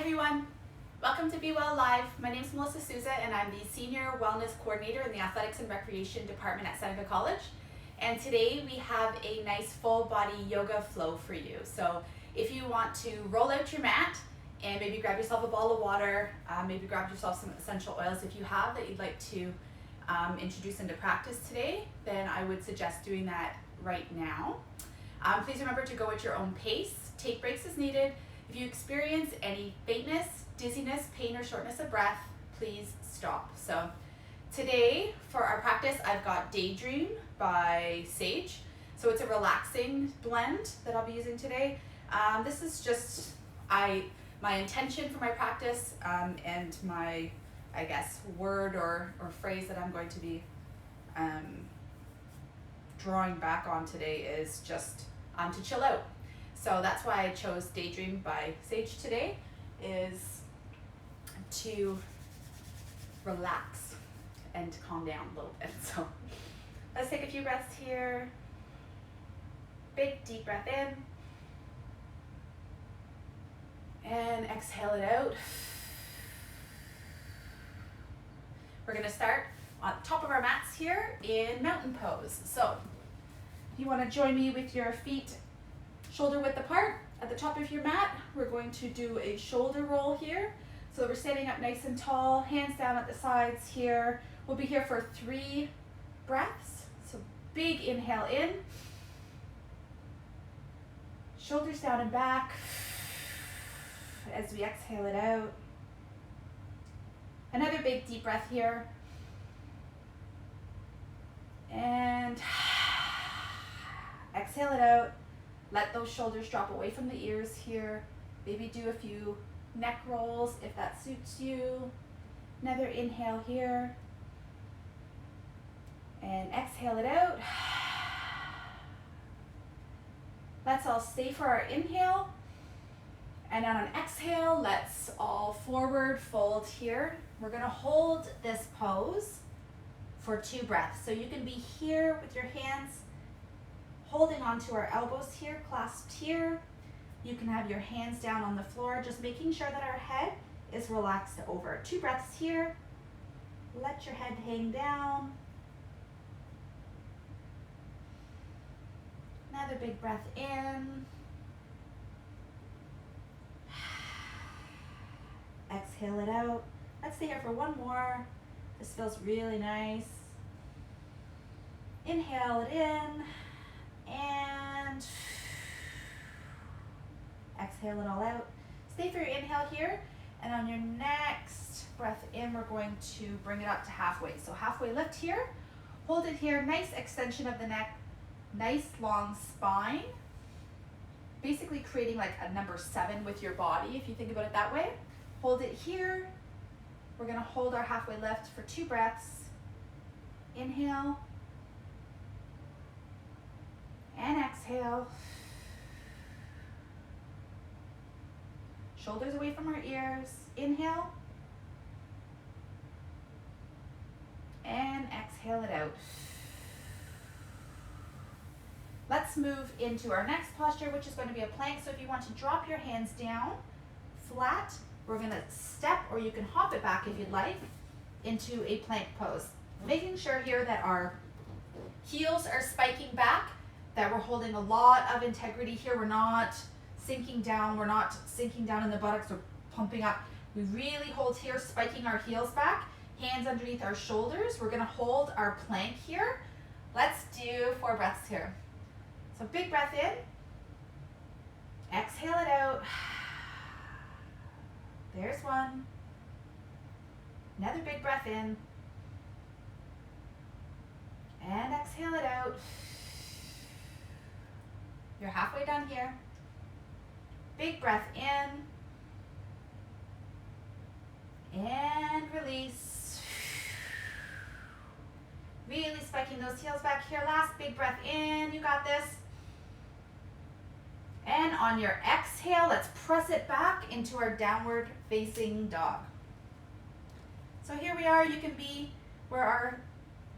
everyone, welcome to Be Well Live. My name is Sousa and I'm the Senior Wellness Coordinator in the Athletics and Recreation Department at Seneca College. And today we have a nice full body yoga flow for you. So if you want to roll out your mat and maybe grab yourself a bottle of water, maybe grab yourself some essential oils if you have that you'd like to introduce into practice today, then I would suggest doing that right now. Please remember to go at your own pace. Take breaks as needed. If you experience any faintness, dizziness, pain, or shortness of breath, please stop. So today for our practice, I've got Daydream by Sage. So it's a relaxing blend that I'll be using today. This is just my intention for my practice and my, I guess, word or phrase that I'm going to be drawing back on today is just to chill out. So that's why I chose Daydream by Sage today, is to relax and calm down a little bit. So let's take a few breaths here. Big deep breath in. And exhale it out. We're gonna start on top of our mats here in mountain pose. So if you wanna join me with your feet shoulder width apart at the top of your mat, we're going to do a shoulder roll here. So we're standing up nice and tall, hands down at the sides here. We'll be here for 3 breaths. So big inhale in, shoulders down and back as we exhale it out. Another big deep breath here. And exhale it out. Let those shoulders drop away from the ears here. Maybe do a few neck rolls if that suits you. Another inhale here. And exhale it out. Let's all stay for our inhale. And on an exhale, let's all forward fold here. We're gonna hold this pose for 2 breaths. So you can be here with your hands holding onto our elbows here, clasped here. You can have your hands down on the floor, just making sure that our head is relaxed over. 2 breaths here. Let your head hang down. Another big breath in. Exhale it out. Let's stay here for 1 more. This feels really nice. Inhale it in. And exhale it all out. Stay for your inhale here, and on your next breath in, we're going to bring it up to halfway. So halfway lift here, hold it here, nice extension of the neck, nice long spine, basically creating like a number 7 with your body if you think about it that way. Hold it here. We're gonna hold our halfway lift for 2 breaths. Inhale. And exhale. Shoulders away from our ears. Inhale. And exhale it out. Let's move into our next posture, which is going to be a plank. So if you want to drop your hands down flat, we're going to step, or you can hop it back if you'd like, into a plank pose. Making sure here that our heels are spiking back, that we're holding a lot of integrity here. We're not sinking down. We're not sinking down in the buttocks or pumping up. We really hold here, spiking our heels back, hands underneath our shoulders. We're gonna hold our plank here. Let's do 4 breaths here. So big breath in, exhale it out. There's 1. Another big breath in, and exhale it out. You're halfway done here. Big breath in. And release. Really spiking those heels back here. Last big breath in. You got this. And on your exhale, let's press it back into our downward facing dog. So here we are. You can be where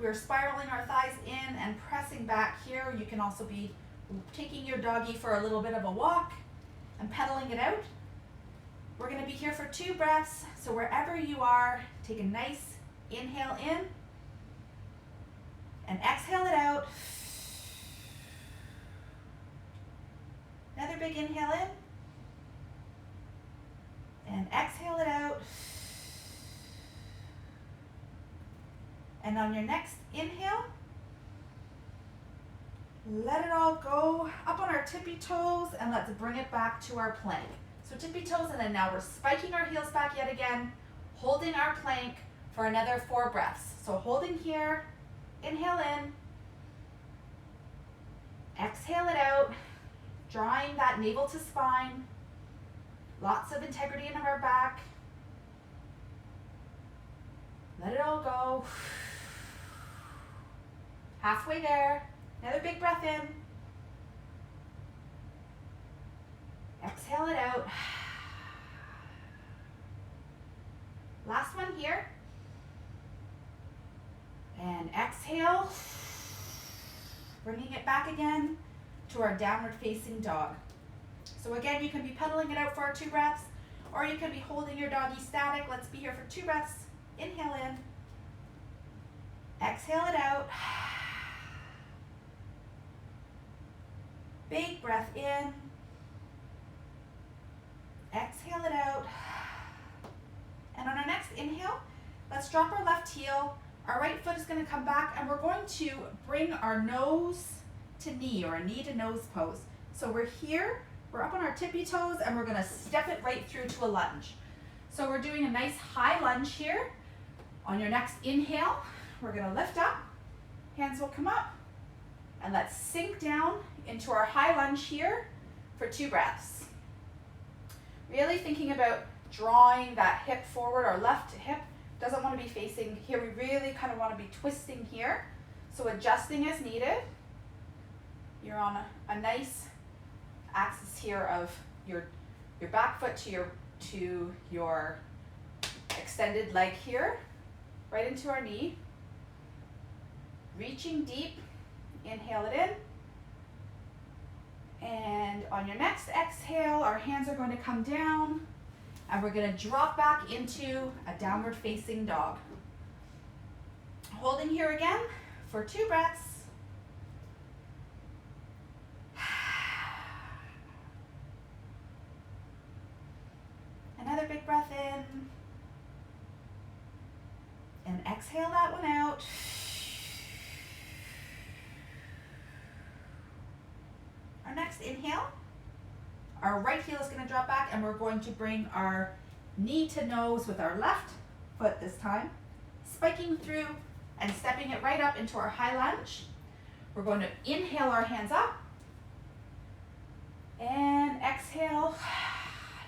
we're spiraling our thighs in and pressing back here. You can also be taking your doggy for a little bit of a walk and pedaling it out. We're going to be here for 2 breaths. So wherever you are, take a nice inhale in and exhale it out. Another big inhale in and exhale it out. And on your next inhale, let it all go up on our tippy toes, and let's bring it back to our plank. So tippy toes, and then now we're spiking our heels back yet again, holding our plank for another 4 breaths. So holding here, inhale in, exhale it out, drawing that navel to spine, lots of integrity in our back. Let it all go. Halfway there. Another big breath in. Exhale it out. Last one here. And exhale. Bringing it back again to our downward facing dog. So again, you can be pedaling it out for our 2 breaths, or you can be holding your doggy static. Let's be here for 2 breaths. Inhale in. Exhale it out. Big breath in. Exhale it out. And on our next inhale, let's drop our left heel. Our right foot is going to come back, and we're going to bring our nose to knee, or a knee to nose pose. So we're here, we're up on our tippy toes, and we're going to step it right through to a lunge. So we're doing a nice high lunge here. On your next inhale, we're going to lift up, hands will come up, and let's sink down into our high lunge here for 2 breaths. Really thinking about drawing that hip forward. Our left hip doesn't want to be facing here. We really kind of want to be twisting here. So adjusting as needed. You're on a nice axis here of your back foot to your extended leg here, right into our knee. Reaching deep, inhale it in. And on your next exhale, our hands are going to come down, and we're going to drop back into a downward facing dog. Holding here again for 2 breaths. Another big breath in. And exhale that one out. Our next inhale, our right heel is going to drop back, and we're going to bring our knee to nose with our left foot this time, spiking through and stepping it right up into our high lunge. We're going to inhale our hands up, and exhale,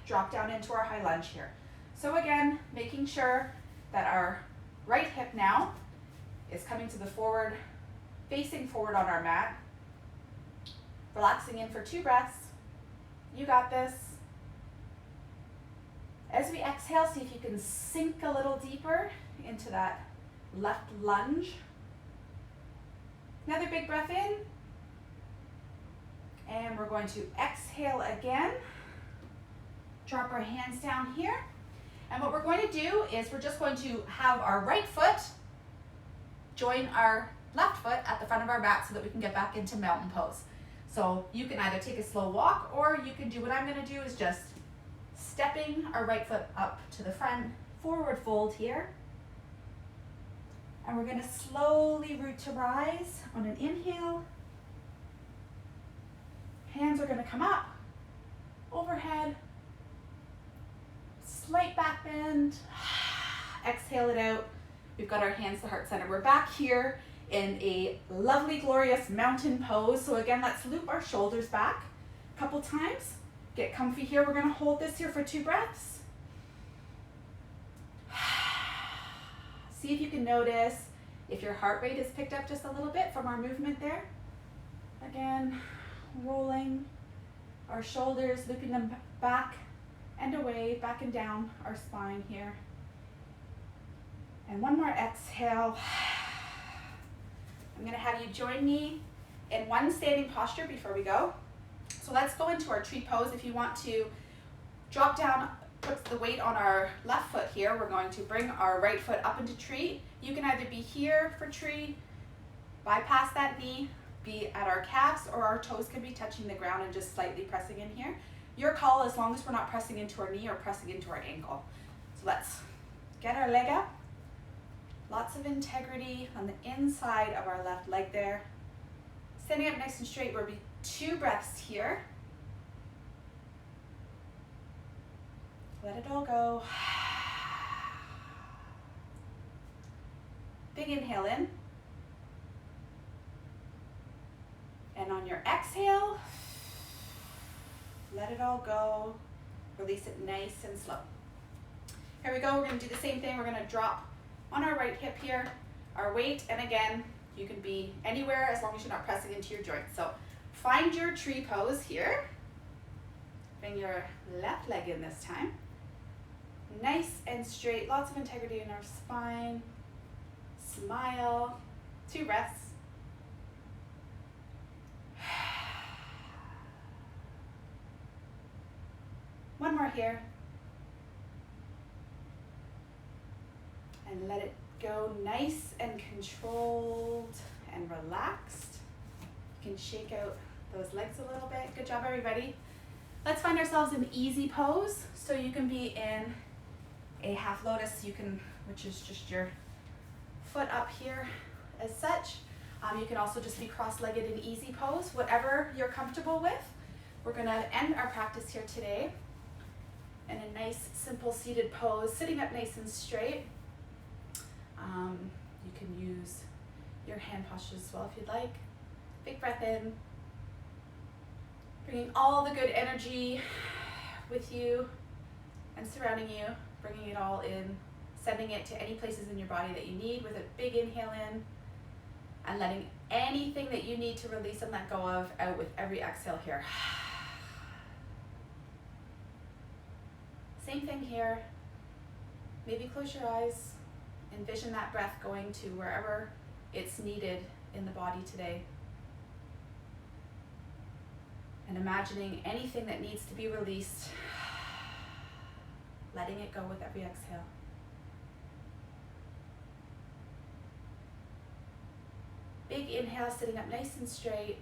drop down into our high lunge here. So again, making sure that our right hip now is coming to the forward, facing forward on our mat. Relaxing in for 2 breaths. You got this. As we exhale, see if you can sink a little deeper into that left lunge. Another big breath in. And we're going to exhale again. Drop our hands down here. And what we're going to do is we're just going to have our right foot join our left foot at the front of our mat so that we can get back into mountain pose. So you can either take a slow walk, or you can do what I'm going to do is just stepping our right foot up to the front, forward fold here. And we're going to slowly root to rise on an inhale. Hands are going to come up, overhead, slight back bend. Exhale it out. We've got our hands to heart center. We're back here in a lovely, glorious mountain pose. So again, let's loop our shoulders back a couple times. Get comfy here. We're going to hold this here for 2 breaths. See if you can notice if your heart rate is picked up just a little bit from our movement there. Again, rolling our shoulders, looping them back and away, back and down our spine here. And one more exhale. I'm going to have you join me in one standing posture before we go. So let's go into our tree pose. If you want to drop down put the weight on our left foot here. We're going to bring our right foot up into tree. You can either be here for tree, bypass that knee, be at our calves, or our toes can be touching the ground and just slightly pressing in here. Your call, as long as we're not pressing into our knee or pressing into our ankle. So let's get our leg up. Lots of integrity on the inside of our left leg there. Standing up nice and straight, we'll be 2 breaths here. Let it all go. Big inhale in. And on your exhale, let it all go. Release it nice and slow. Here we go, we're gonna do the same thing. We're gonna drop on our right hip here, our weight, and again, you can be anywhere as long as you're not pressing into your joints. So find your tree pose here. Bring your left leg in this time. Nice and straight, lots of integrity in our spine. Smile, 2 breaths. One more here. And let it go nice and controlled and relaxed. You can shake out those legs a little bit. Good job, everybody. Let's find ourselves in easy pose. So you can be in a half lotus, which is just your foot up here as such. You can also just be cross-legged in easy pose, whatever you're comfortable with. We're gonna end our practice here today in a nice, simple seated pose, sitting up nice and straight. You can use your hand postures as well if you'd like. Big breath in, bringing all the good energy with you and surrounding you, bringing it all in, sending it to any places in your body that you need with a big inhale in, and letting anything that you need to release and let go of out with every exhale here. Same thing here. Maybe close your eyes. Envision that breath going to wherever it's needed in the body today. And imagining anything that needs to be released, letting it go with every exhale. Big inhale, sitting up nice and straight.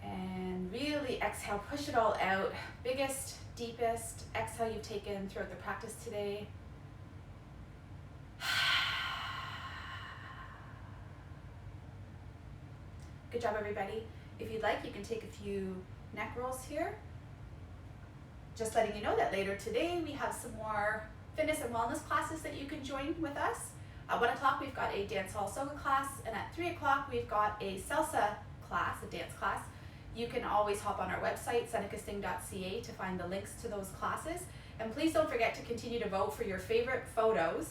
And really exhale, push it all out. Biggest, deepest exhale you've taken throughout the practice today. Good job, everybody. If you'd like, you can take a few neck rolls here. Just letting you know that later today we have some more fitness and wellness classes that you can join with us. At 1 o'clock we've got a dance hall soga class, and at 3 o'clock we've got a Sousa class, a dance class. You can always hop on our website, senecasting.ca, to find the links to those classes. And please don't forget to continue to vote for your favorite photos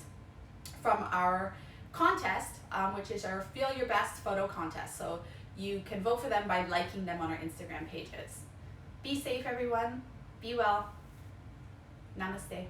from our contest, which is our Feel Your Best photo contest. So you can vote for them by liking them on our Instagram pages. Be safe, everyone. Be well. Namaste.